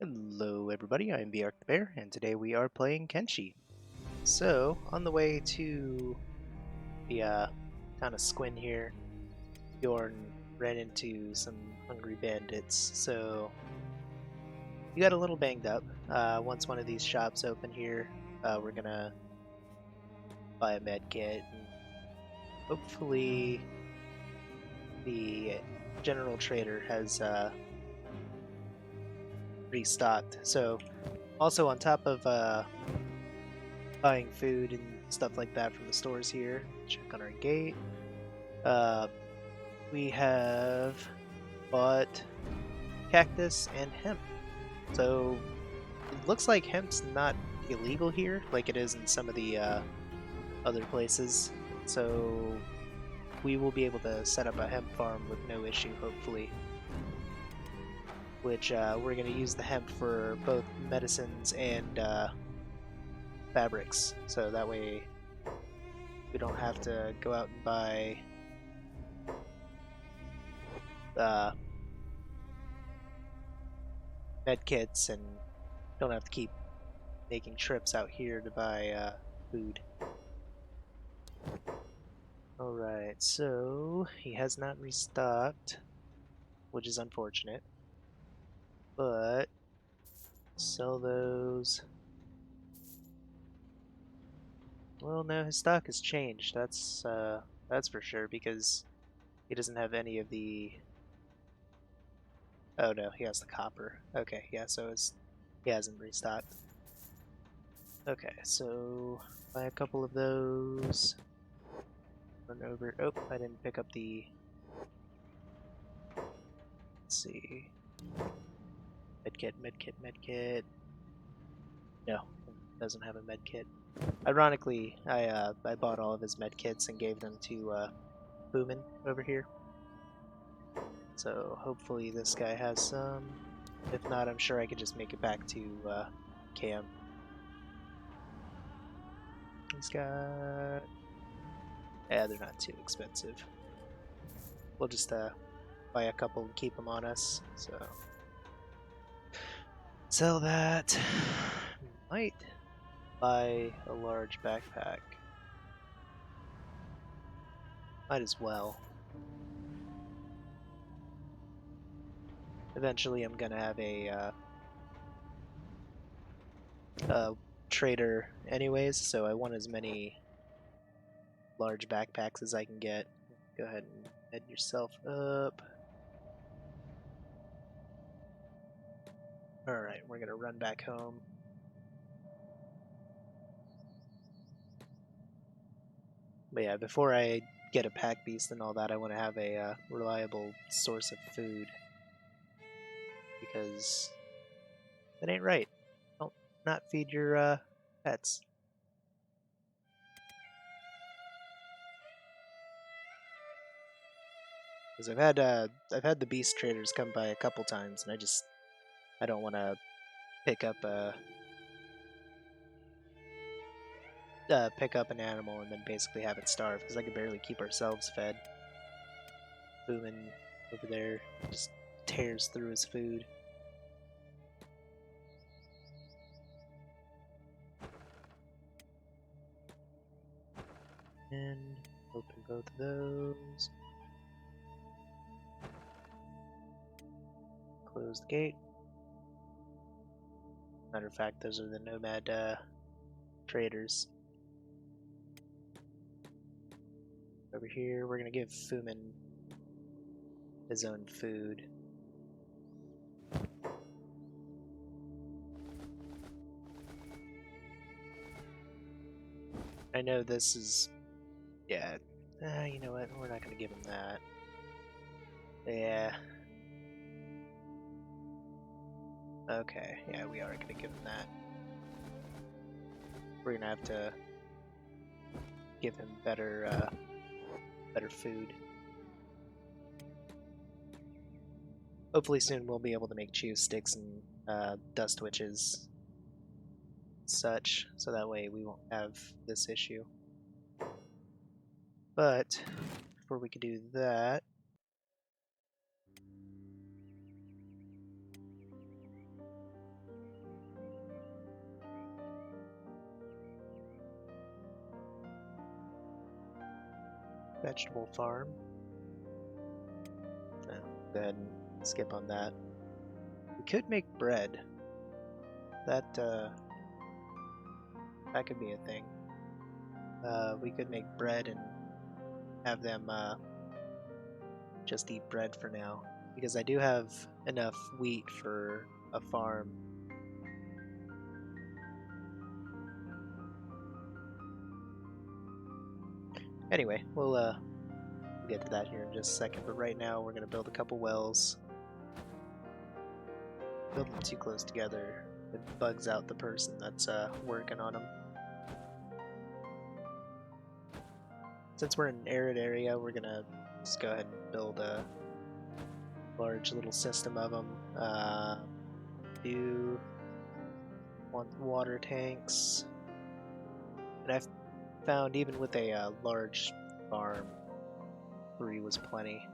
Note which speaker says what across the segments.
Speaker 1: Hello everybody, I'm the Bear, and today we are playing Kenshi. So, on the way to the town of Squin here, Bjorn ran into some hungry bandits, so we got a little banged up. Once one of these shops open here, we're gonna buy a med kit, and hopefully the general trader has restocked. So, also on top of buying food and stuff like that from the stores here. Check on our gate. We have bought cactus and hemp. So it looks like hemp's not illegal here like it is in some of the other places. So we will be able to set up a hemp farm with no issue, hopefully. Which we're going to use the hemp for both medicines and fabrics, so that way we don't have to go out and buy med kits and don't have to keep making trips out here to buy food. Alright, so he has not restocked, which is unfortunate, but sell those. Well, no, his stock has changed. That's for sure, because he doesn't have any of the. Oh no, he has the copper. Okay, yeah, so he hasn't restocked. Okay, so buy a couple of those. Run over. Oh, I didn't pick up the. Let's see. Medkit, medkit, medkit. No, it doesn't have a medkit. Ironically, I bought all of his medkits and gave them to Boomin over here. So hopefully this guy has some. If not, I'm sure I could just make it back to camp. He's got. Yeah, they're not too expensive. We'll just buy a couple and keep them on us. So sell that. Might buy a large backpack. Might as well. Eventually, I'm gonna have a trader, anyways. So I want as many large backpacks as I can get. Go ahead and head yourself up. Alright, we're gonna run back home. But yeah, before I get a pack beast and all that, I want to have a reliable source of food. Because that ain't right. Don't not feed your pets. Because I've had the beast traders come by a couple times, and I don't want to pick up an animal and then basically have it starve, because I can barely keep ourselves fed. Boomin over there just tears through his food. And open both of those. Close the gate. Matter of fact, those are the nomad traders. Over here, we're gonna give Fumin his own food. I know this is, yeah. You know what? We're not gonna give him that. Yeah. Okay. Yeah, we are gonna give him that. We're gonna have to give him better food. Hopefully soon we'll be able to make chew sticks and dust witches, such, so that way we won't have this issue. But before we can do that, vegetable farm. No, go ahead and skip on that. We could make bread. That could be a thing. We could make bread and have them just eat bread for now, because I do have enough wheat for a farm. Anyway, we'll get to that here in just a second, but right now we're going to build a couple wells. Build them too close together, it bugs out the person that's working on them. Since we're in an arid area, we're going to just go ahead and build a large little system of them. Do want water tanks, and I've found even with a large farm, 3 was plenty.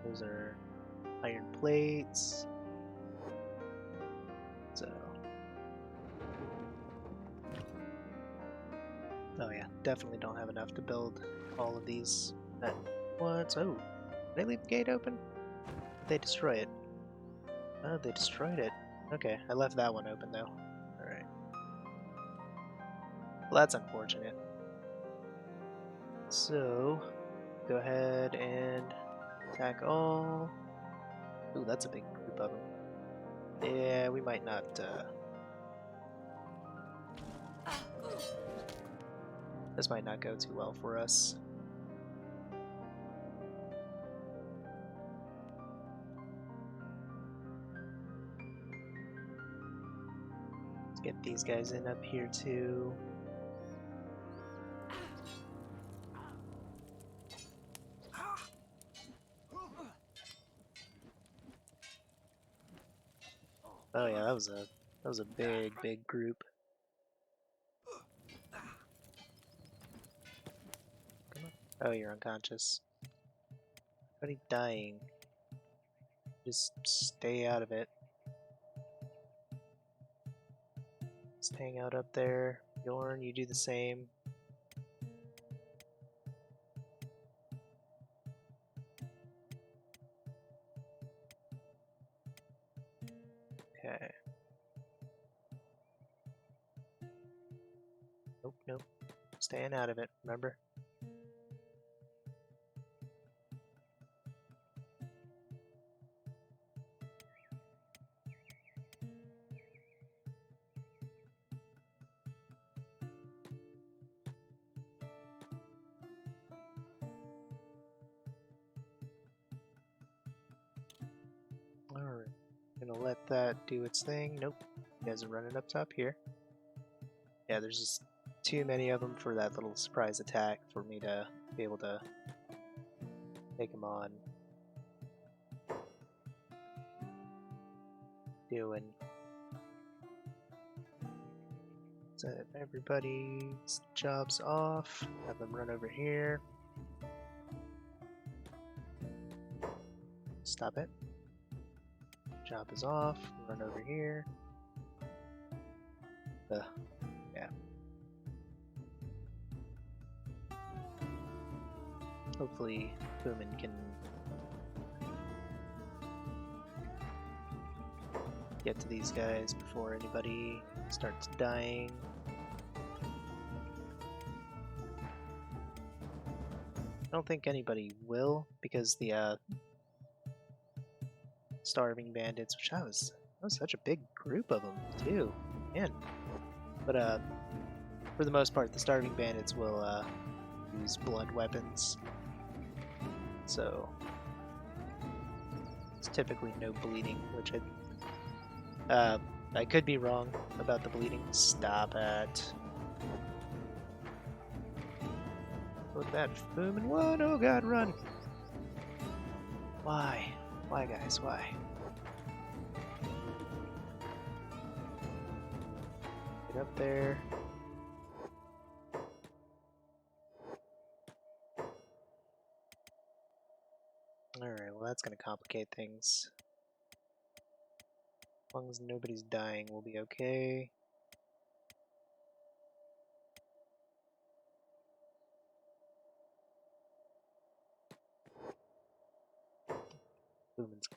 Speaker 1: Those are iron plates. So, oh yeah, definitely don't have enough to build all of these at once. Oh, did they leave the gate open? Did they destroy it? Oh, they destroyed it. Okay, I left that one open though. Alright. Well, that's unfortunate. So, go ahead and attack all. Ooh, that's a big group of them. Yeah, we might not, this might not go too well for us. Let's get these guys in up here too. Oh yeah, that was a big group. Come on. Oh, you're unconscious. Everybody dying. Just stay out of it. Just hang out up there. Bjorn, you do the same. Okay. Nope, nope. Staying out of it, remember? Alright. Gonna let that do its thing. Nope. You guys are running up top here. Yeah, there's just too many of them for that little surprise attack for me to be able to take them on. Doing. Set everybody's jobs off. Have them run over here. Stop it. Job is off. Run over here. Yeah. Hopefully, Boomin can get to these guys before anybody starts dying. I don't think anybody will, because the starving bandits, which that was such a big group of them too, man. But for the most part, the starving bandits will use blood weapons, so it's typically no bleeding, which I could be wrong about the bleeding. Stop it. Look at that, boom and one. Oh god, run! Why? Why, guys? Why? Get up there. Alright, well that's gonna complicate things. As long as nobody's dying, we'll be okay.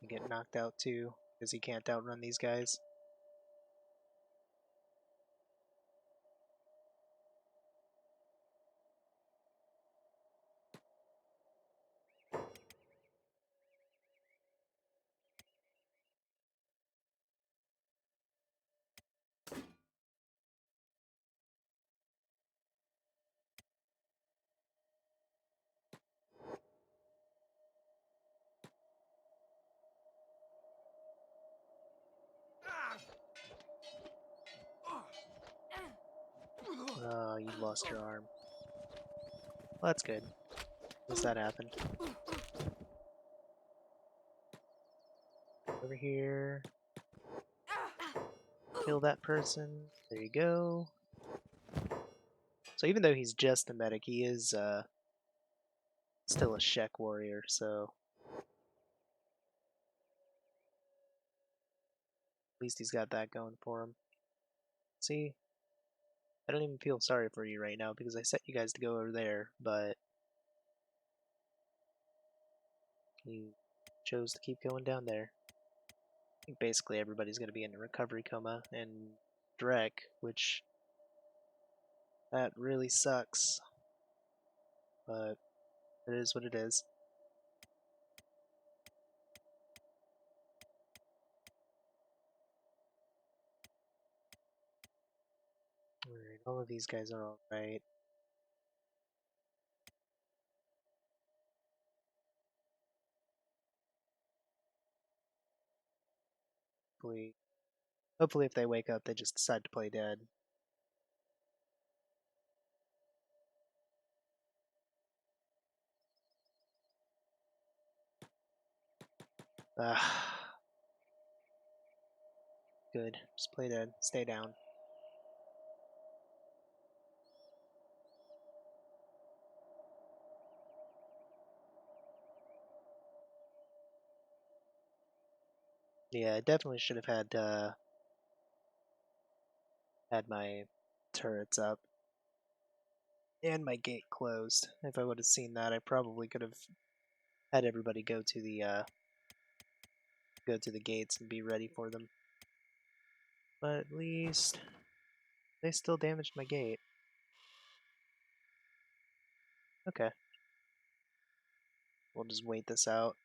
Speaker 1: to get knocked out too, because he can't outrun these guys. Oh, you lost your arm. Well, that's good. At least that happened. Over here. Kill that person. There you go. So even though he's just a medic, he is still a Shek warrior, so at least he's got that going for him. See, I don't even feel sorry for you right now because I set you guys to go over there, but you chose to keep going down there. I think basically everybody's going to be in a recovery coma and Drek, which that really sucks, but it is what it is. Alright, all of these guys are alright. Hopefully if they wake up, they just decide to play dead. Good. Just play dead. Stay down. Yeah, I definitely should have had my turrets up and my gate closed. If I would have seen that, I probably could have had everybody go to the gates and be ready for them. But at least they still damaged my gate. Okay. We'll just wait this out.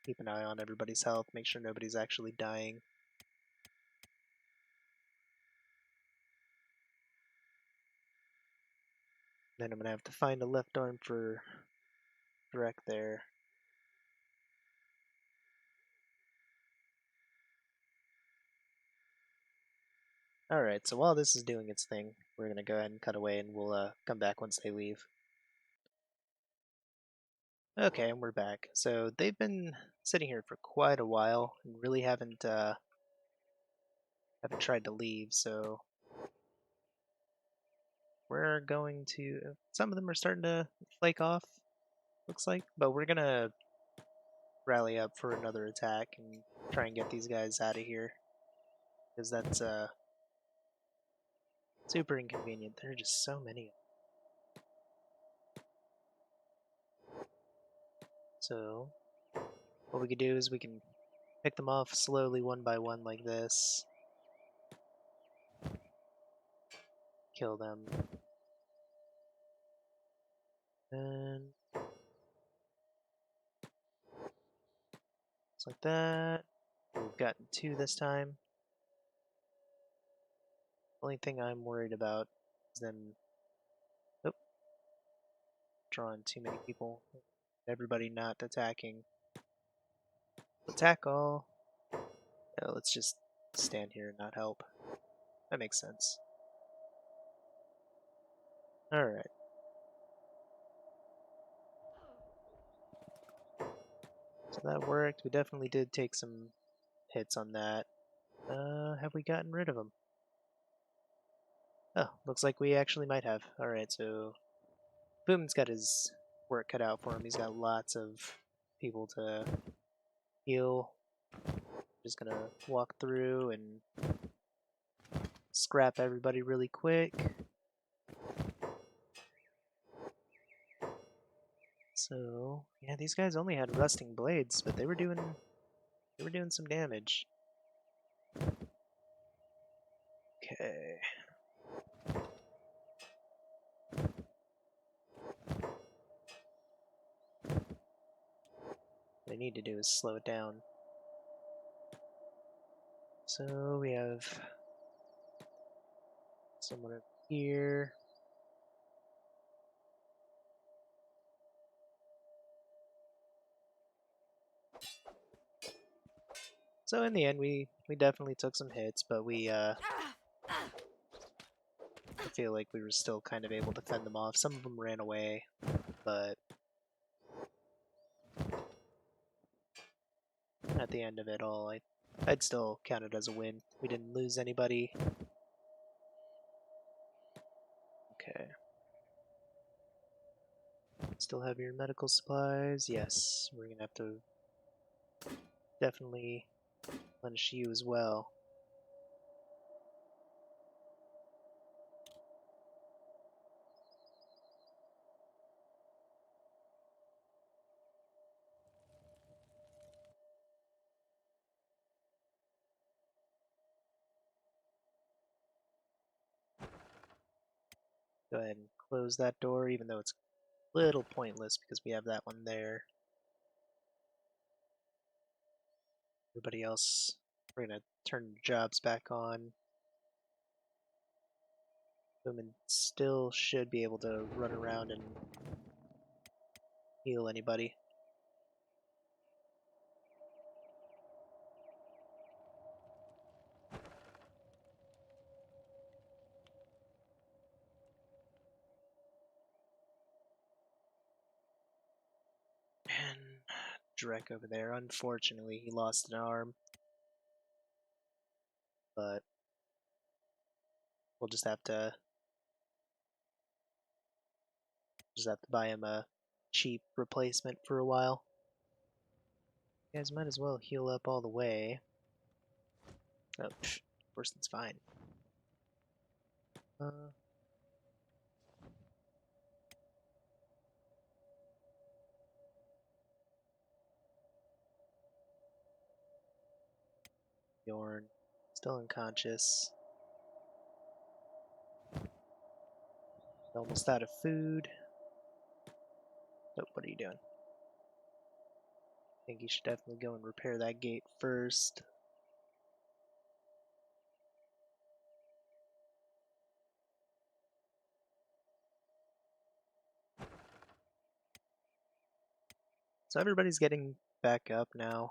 Speaker 1: Keep an eye on everybody's health, make sure nobody's actually dying. Then I'm gonna have to find a left arm for Drek there. Alright, so while this is doing its thing, we're gonna go ahead and cut away and we'll come back once they leave. Okay, and we're back. So they've been sitting here for quite a while and really haven't tried to leave, so we're going to some of them are starting to flake off, looks like, but we're gonna rally up for another attack and try and get these guys out of here. Because that's super inconvenient. There are just so many. So what we could do is we can pick them off slowly one by one like this. Kill them. And just like that. We've gotten 2 this time. Only thing I'm worried about is them drawing too many people. Everybody not attacking. Attack all. No, let's just stand here and not help. That makes sense. Alright. So that worked. We definitely did take some hits on that. Have we gotten rid of them? Oh, looks like we actually might have. Alright, so Boom's got his work cut out for him. He's got lots of people to heal. Just gonna walk through and scrap everybody really quick. So yeah, these guys only had rusting blades, but they were doing some damage. Okay. What I need to do is slow it down. So we have someone up here. So in the end, we definitely took some hits, but I feel like we were still kind of able to fend them off. Some of them ran away, but at the end of it all, I'd still count it as a win. We didn't lose anybody. Okay. Still have your medical supplies? Yes, we're gonna have to definitely punish you as well. Go ahead and close that door, even though it's a little pointless because we have that one there. Everybody else, we're gonna turn jobs back on. Women still should be able to run around and heal anybody. And Drek over there, unfortunately, he lost an arm. But we'll just have to buy him a cheap replacement for a while. You guys might as well heal up all the way. Oh, of course it's fine. Uh, Bjorn, still unconscious. Almost out of food. Oh, what are you doing? I think you should definitely go and repair that gate first. So everybody's getting back up now.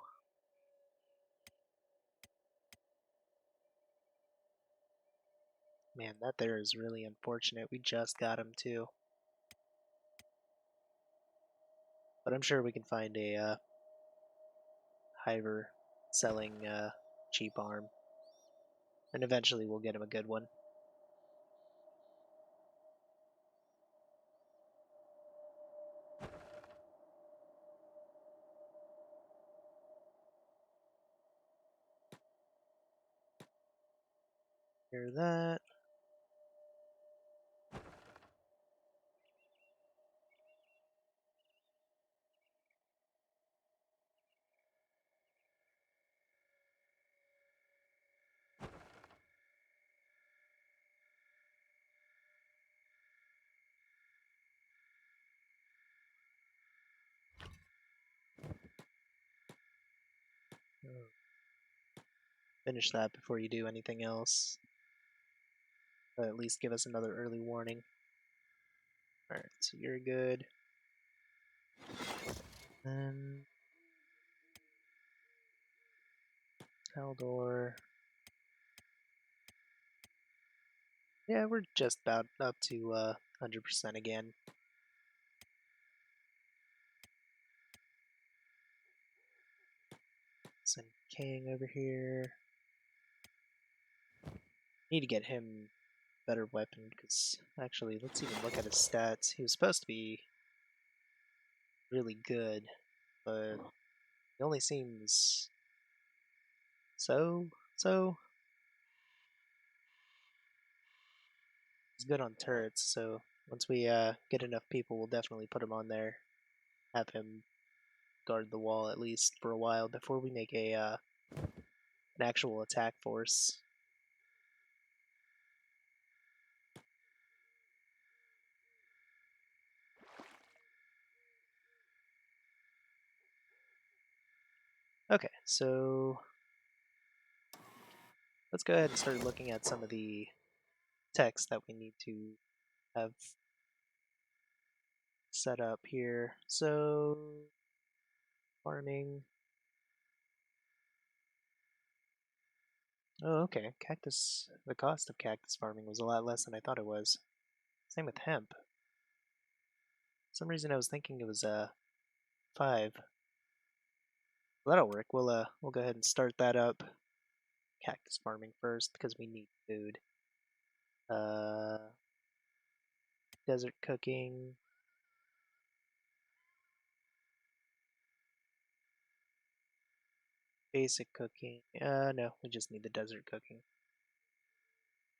Speaker 1: Man, that there is really unfortunate. We just got him too. But I'm sure we can find a hiver selling cheap arm. And eventually we'll get him a good one. Hear that. Oh, finish that before you do anything else. But at least give us another early warning. Alright, so you're good. Then Haldor. Yeah, we're just about up to 100% again. Send King over here. Need to get him a better weapon because actually, let's even look at his stats. He was supposed to be really good, but he only seems so. He's good on turrets, so once we get enough people, we'll definitely put him on there. have him guard the wall at least for a while before we make an actual attack force. Okay, so let's go ahead and start looking at some of the text that we need to have set up here. So, farming. Oh, okay. Cactus. The cost of cactus farming was a lot less than I thought it was. Same with hemp. For some reason, I was thinking it was 5. Well, that'll work. We'll go ahead and start that up. Cactus farming first because we need food. Desert cooking. Basic cooking. No, we just need the desert cooking.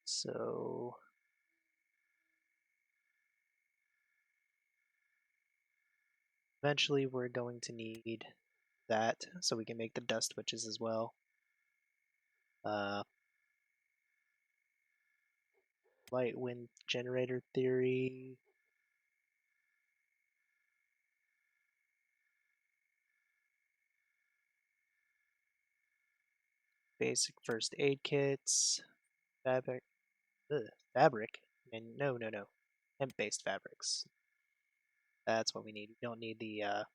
Speaker 1: So eventually we're going to need that so we can make the dust witches as well. Light wind generator theory. Basic first aid kits. Fabric. Fabric? And no. Hemp-based fabrics. That's what we need. We don't need the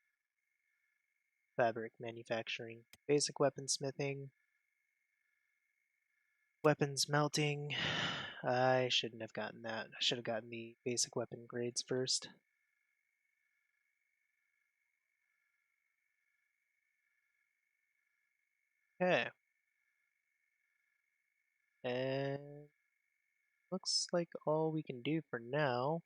Speaker 1: fabric manufacturing. Basic weaponsmithing. Weapons melting. I shouldn't have gotten that. I should have gotten the basic weapon grades first. Okay. And looks like all we can do for now.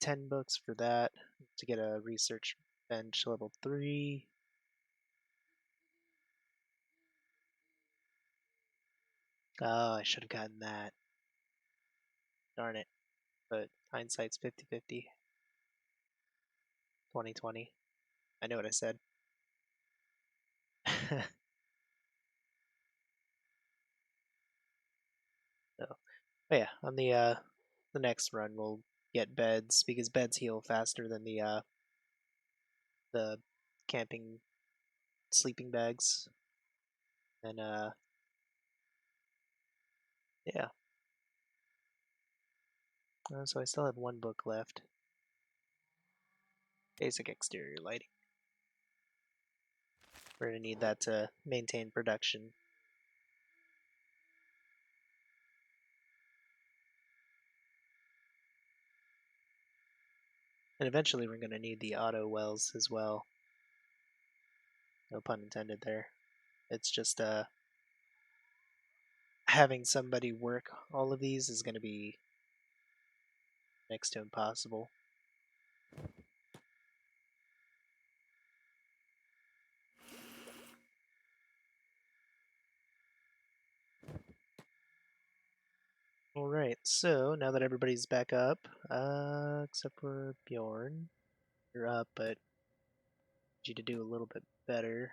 Speaker 1: $10 for that to get a research bench level 3. Oh, I should have gotten that. Darn it. But hindsight's 50/50. 20/20. I know what I said. So, but yeah, on the next run we'll get beds because beds heal faster than the camping sleeping bags. And yeah. So I still have 1 book left. Basic exterior lighting. We're gonna need that to maintain production. And eventually we're gonna need the auto wells as well. No pun intended there. It's just having somebody work all of these is gonna be next to impossible. Alright, so now that everybody's back up, except for Bjorn, you're up, but I need you to do a little bit better.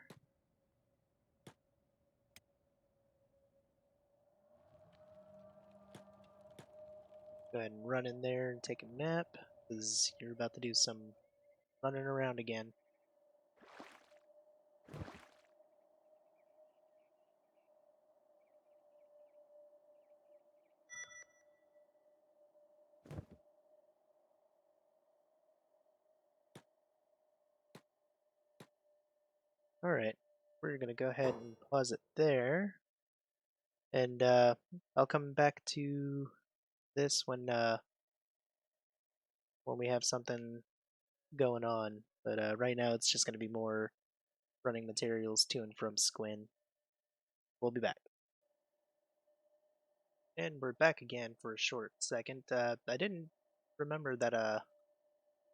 Speaker 1: Go ahead and run in there and take a nap, because you're about to do some running around again. Alright, we're gonna go ahead and pause it there, and I'll come back to this when we have something going on, but right now it's just gonna be more running materials to and from Squin. We'll be back. And we're back again for a short second. I didn't remember that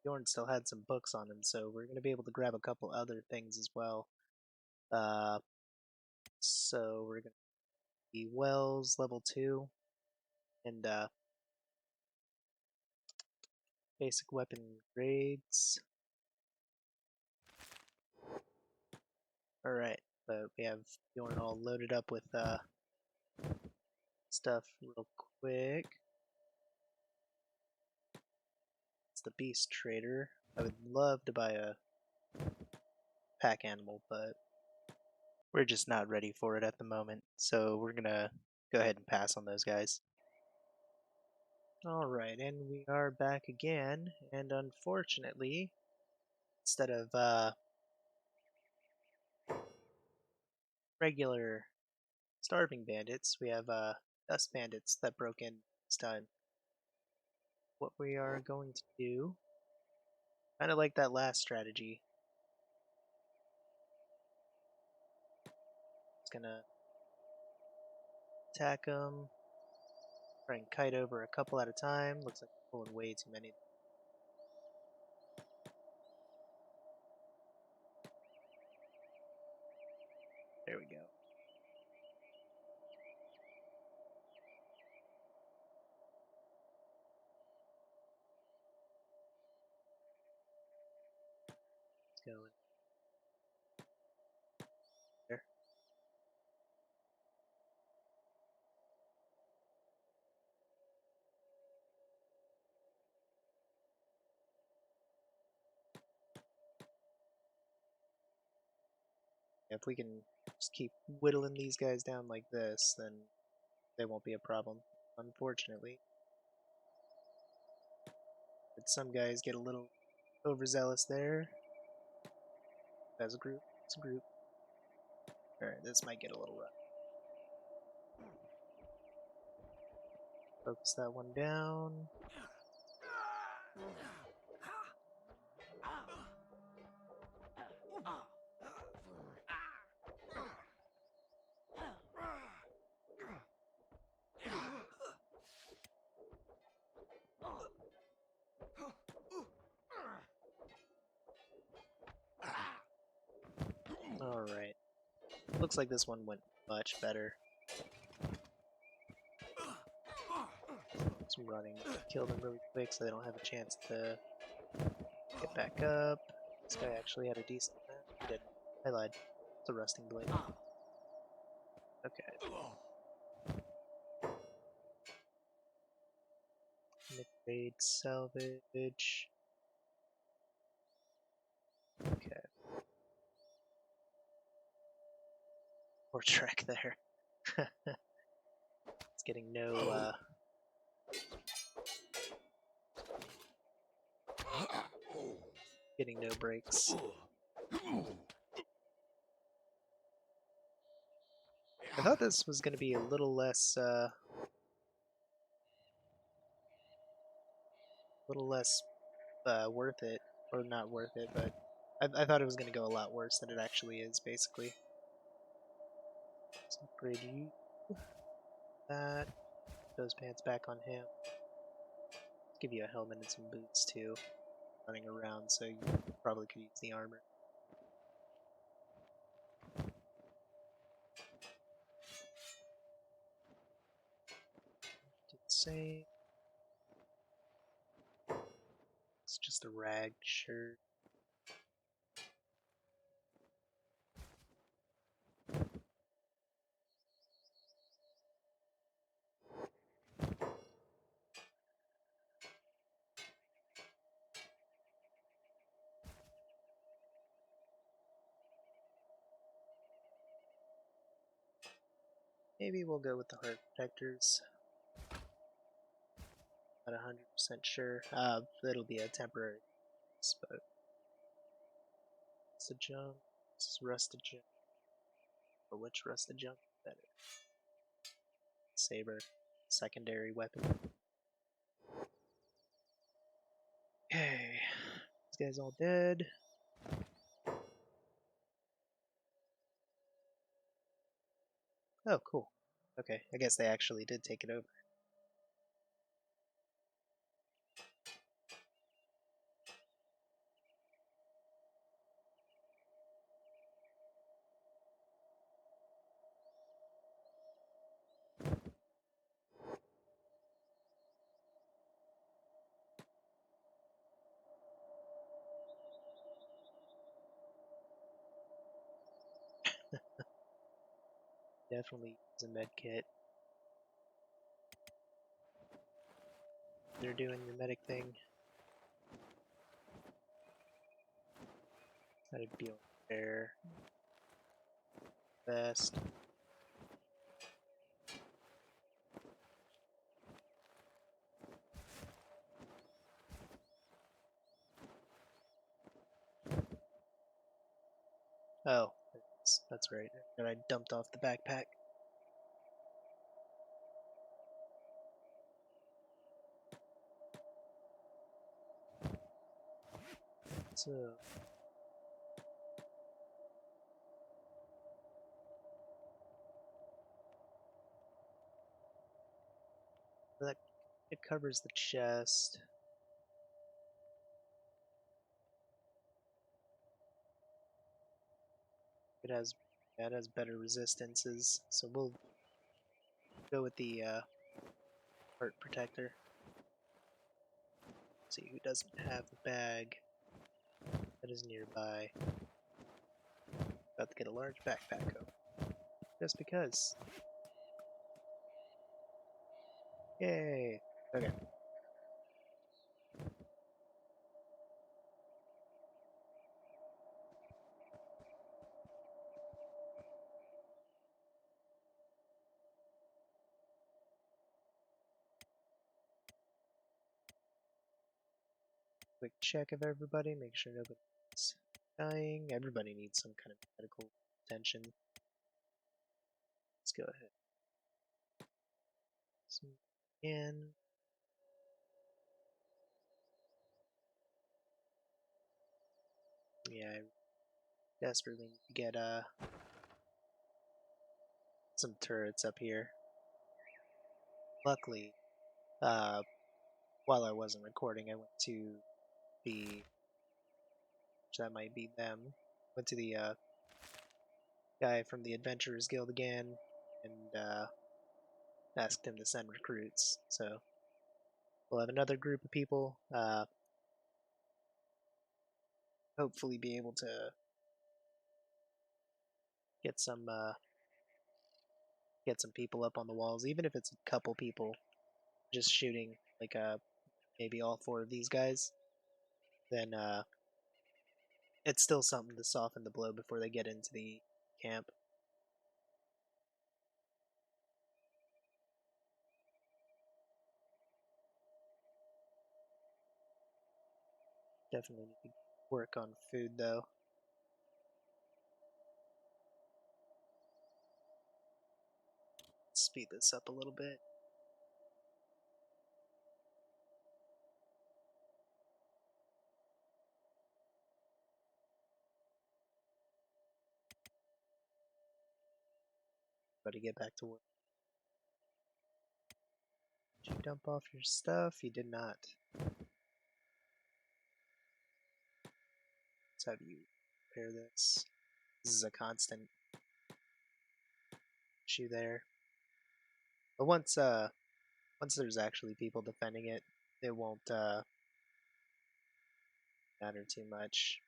Speaker 1: Bjorn still had some books on him, so we're gonna be able to grab a couple other things as well. Uh, so we're gonna be Wells level 2, and basic weapon grades. Alright, but we have Bjorn all loaded up with stuff real quick. It's the beast trader. I would love to buy a pack animal, but we're just not ready for it at the moment, so we're gonna go ahead and pass on those guys. Alright, and we are back again, and unfortunately, instead of regular starving bandits, we have dust bandits that broke in this time. What we are going to do, kind of like that last strategy, it's gonna attack them, try and kite over a couple at a time. Looks like we're pulling way too many. There we go. Let's go in there. If we can just keep whittling these guys down like this, then they won't be a problem, unfortunately. But some guys get a little overzealous there. As a group, it's a group. Alright, this might get a little rough. Focus that one down. Alright. Looks like this one went much better. Some running. Kill them really quick so they don't have a chance to get back up. This guy actually had a decent match. He didn't. I lied. It's a rusting blade. Okay. Mid-grade salvage. Okay. Poor Trek there. It's getting no breaks. I thought this was going to be a little less worth it, or not worth it, but I thought it was going to go a lot worse than it actually is, basically. Let's upgrade you. That. Those pants back on him. Let's give you a helmet and some boots too. Running around, so you probably could use the armor. Do the same. It's just a rag shirt. Maybe we'll go with the heart protectors. Not 100% sure. It'll be a temporary fix, but it's a junk. This is rusted junk. Or which rusted junk is better? Saber, secondary weapon. Okay, this guy's all dead. Oh, cool. Okay, I guess they actually did take it over. Definitely use a med kit. They're doing the medic thing. That'd be there. Best. Oh, that's right. That I dumped off the backpack. So that it covers the chest. It has better resistances, so we'll go with the heart protector. See who doesn't have a bag that is nearby. About to get a large backpack open. Just because. Yay! Okay. Quick check of everybody, make sure nobody's dying. Everybody needs some kind of medical attention. Let's go ahead. Zoom in. Yeah, I desperately need to get some turrets up here. Luckily, while I wasn't recording, I went to the, that might be them, went to the guy from the Adventurers Guild again, and asked him to send recruits. So we'll have another group of people. Hopefully, be able to get some people up on the walls, even if it's a couple people, just shooting like maybe all four of these guys. Then it's still something to soften the blow before they get into the camp. Definitely need to work on food though. Speed this up a little bit. Everybody get back to work. Did you dump off your stuff? You did not. Let's have you repair this. This is a constant issue there. But once there's actually people defending it, it won't matter too much.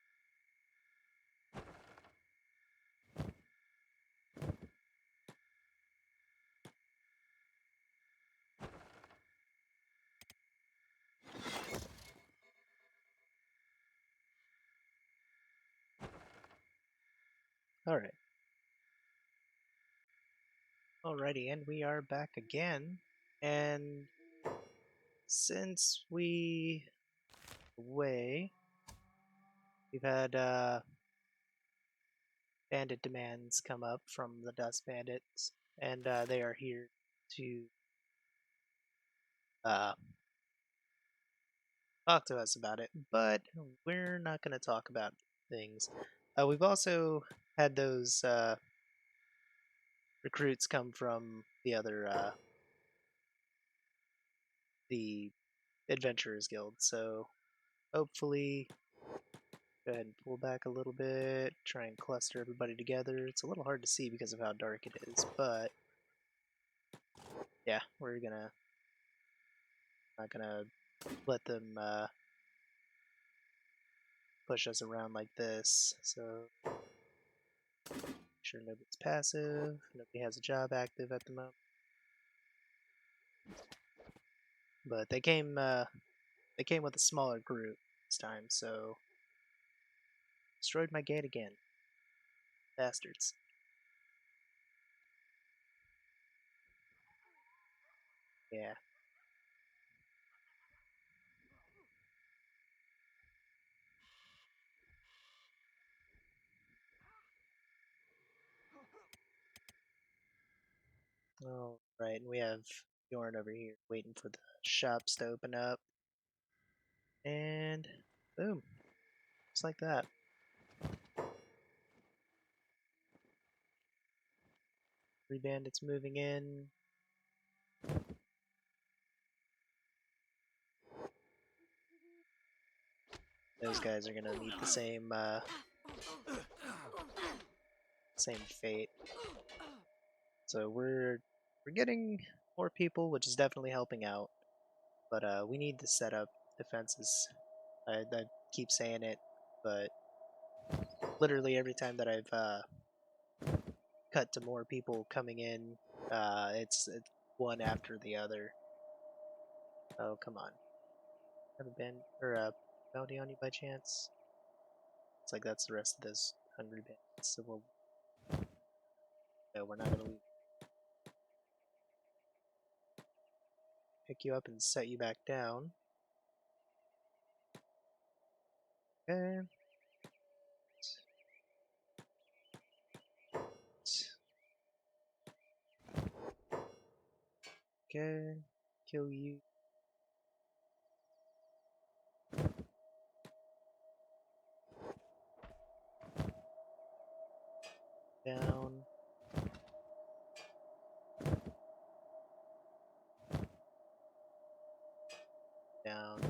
Speaker 1: Alright. Alrighty, and we are back again. And since we away, we've had bandit demands come up from the Dust Bandits, and they are here to talk to us about it. But we're not going to talk about things. We've also had those recruits come from the other the Adventurers Guild, so hopefully go ahead and pull back a little bit, try and cluster everybody together. It's a little hard to see because of how dark it is, but yeah, we're not gonna let them push us around like this. So sure nobody's passive. Nobody has a job active at the moment. But they came with a smaller group this time, so destroyed my gate again. Bastards. Yeah. All right, and we have Bjorn over here waiting for the shops to open up. And boom. Just like that. Three bandits moving in. Those guys are gonna meet the same fate. So we're getting more people, which is definitely helping out. But we need to set up defenses. I keep saying it, but literally every time that I've cut to more people coming in, it's one after the other. Oh, come on. Have a band or a bounty on you by chance? It's like that's the rest of those hungry bandits. So no, we're not gonna leave. Pick you up and set you back down. Okay. Okay. Kill you. Down. Down.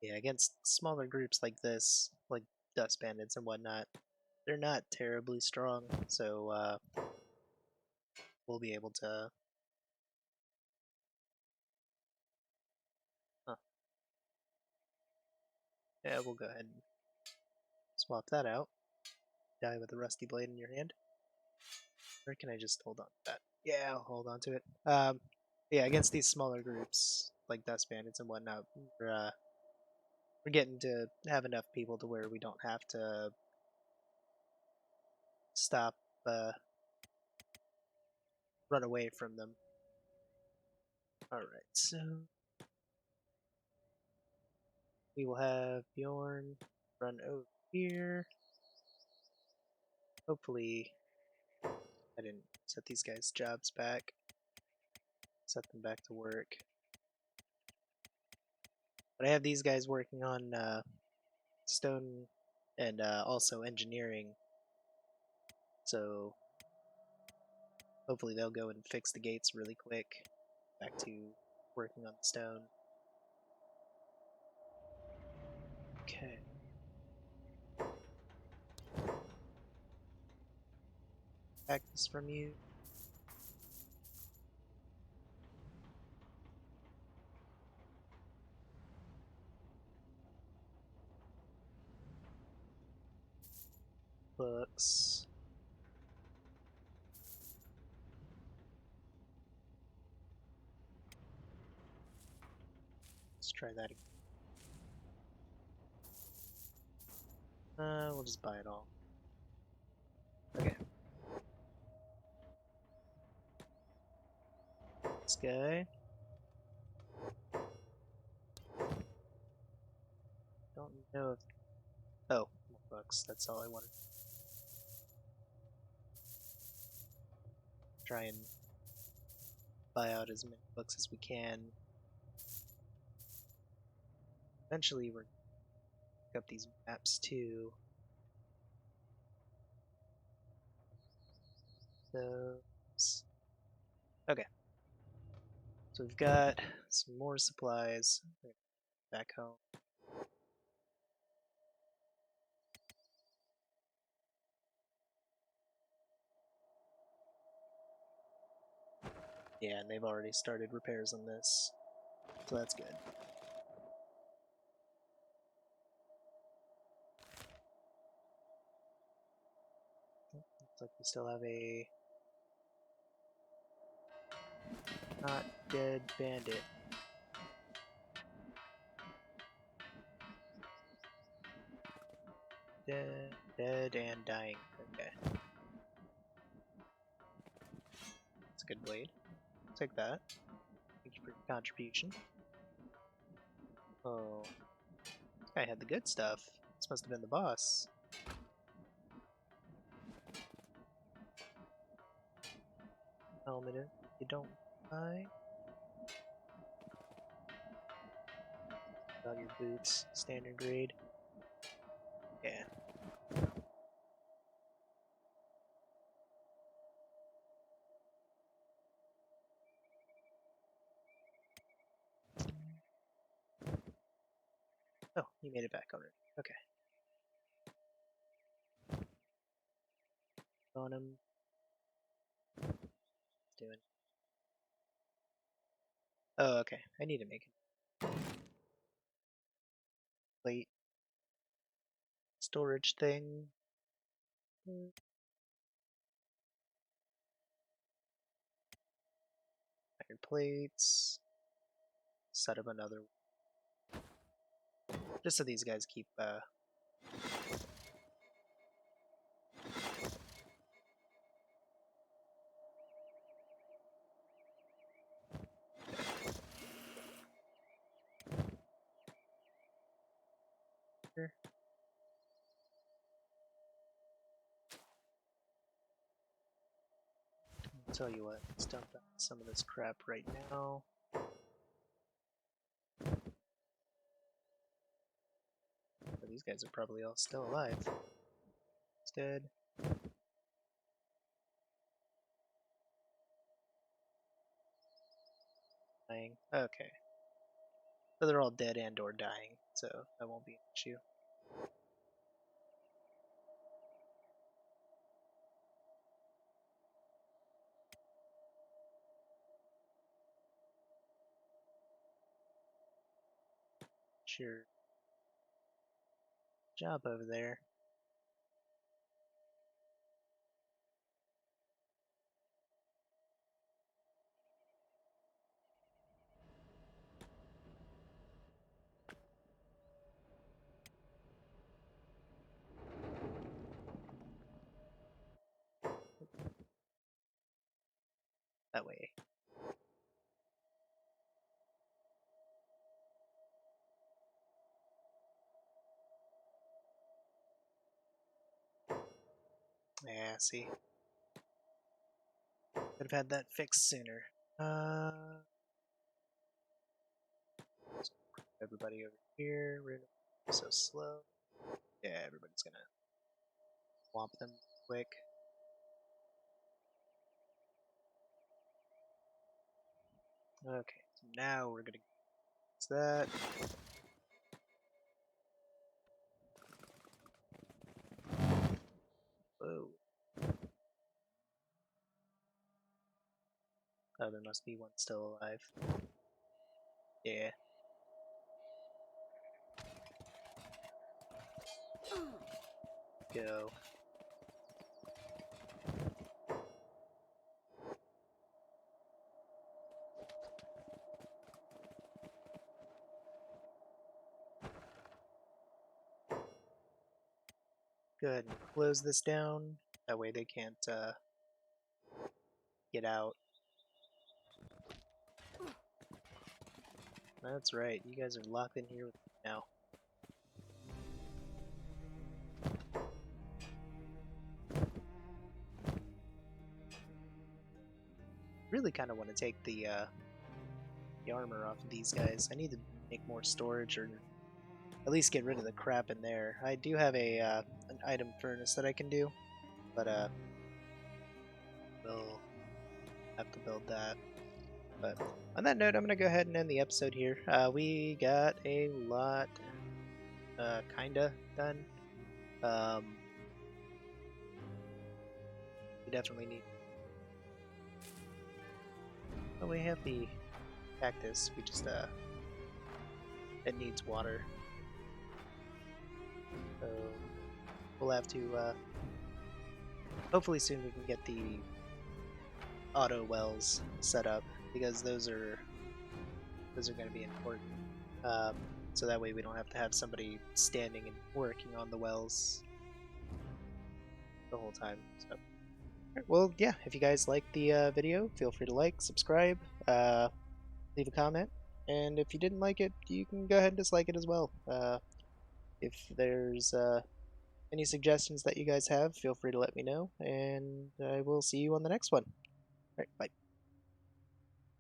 Speaker 1: Yeah, against smaller groups like this, like dust bandits and whatnot, they're not terribly strong, so we'll be able to. Huh. Yeah, we'll go ahead and swap that out. Die with a rusty blade in your hand. Or can I just hold on to that? Yeah, I'll hold on to it. Yeah, against these smaller groups like dust bandits and whatnot, we're getting to have enough people to where we don't have to stop, run away from them. All right, so we will have Bjorn run over here. Hopefully, I didn't set these guys' jobs back. Set them back to work. But I have these guys working on stone and also engineering. So hopefully they'll go and fix the gates really quick. Back to working on the stone. Okay. Practice from you. Books. Let's try that again. We'll just buy it all. Okay. This guy. Don't know if. Oh, more books. That's all I wanted. Try and buy out as many books as we can. Eventually, we're pick up these maps too. Those. Okay. So we've got some more supplies. Back home. Yeah, and they've already started repairs on this, so that's good. Looks like we still have a not dead bandit. Dead and dying. Okay. That's a good blade. I'll take that. Thank you for your contribution. Oh, this guy had the good stuff. This must have been the boss. Helmet it. You don't die. About your boots, standard grade. Yeah. Oh, you made it back already. Okay. On him. Doing. Oh, okay. I need to make a plate storage thing. Iron plates. Set up another. Just so these guys keep here. I'll tell you what, let's dump out some of this crap right now. Oh, these guys are probably all still alive. It's dead. Dying. Okay. So they're all dead and or dying, so that won't be an issue. Sure. Job over there. That way. Yeah, see. Could have had that fixed sooner. Everybody over here. So slow. Yeah, everybody's gonna swamp them quick. Okay, so now we're gonna use that. Whoa. Oh, there must be one still alive. Yeah. Go. Go ahead and close this down. That way they can't get out. That's right. You guys are locked in here with me now. Really kind of want to take the armor off of these guys. I need to make more storage or at least get rid of the crap in there. I do have a an item furnace that I can do, but we'll have to build that. But on that note, I'm gonna go ahead and end the episode here. We got a lot kinda done. We definitely need Oh, we have the cactus. We just it needs water, so we'll have to hopefully soon we can get the auto wells set up because those are going to be important. Um, so that way we don't have to have somebody standing and working on the wells the whole time. So, well, yeah, if you guys like the video, feel free to like, subscribe, leave a comment, and if you didn't like it, you can go ahead and dislike it as well. If there's any suggestions that you guys have, feel free to let me know, and I will see you on the next one. All right, bye.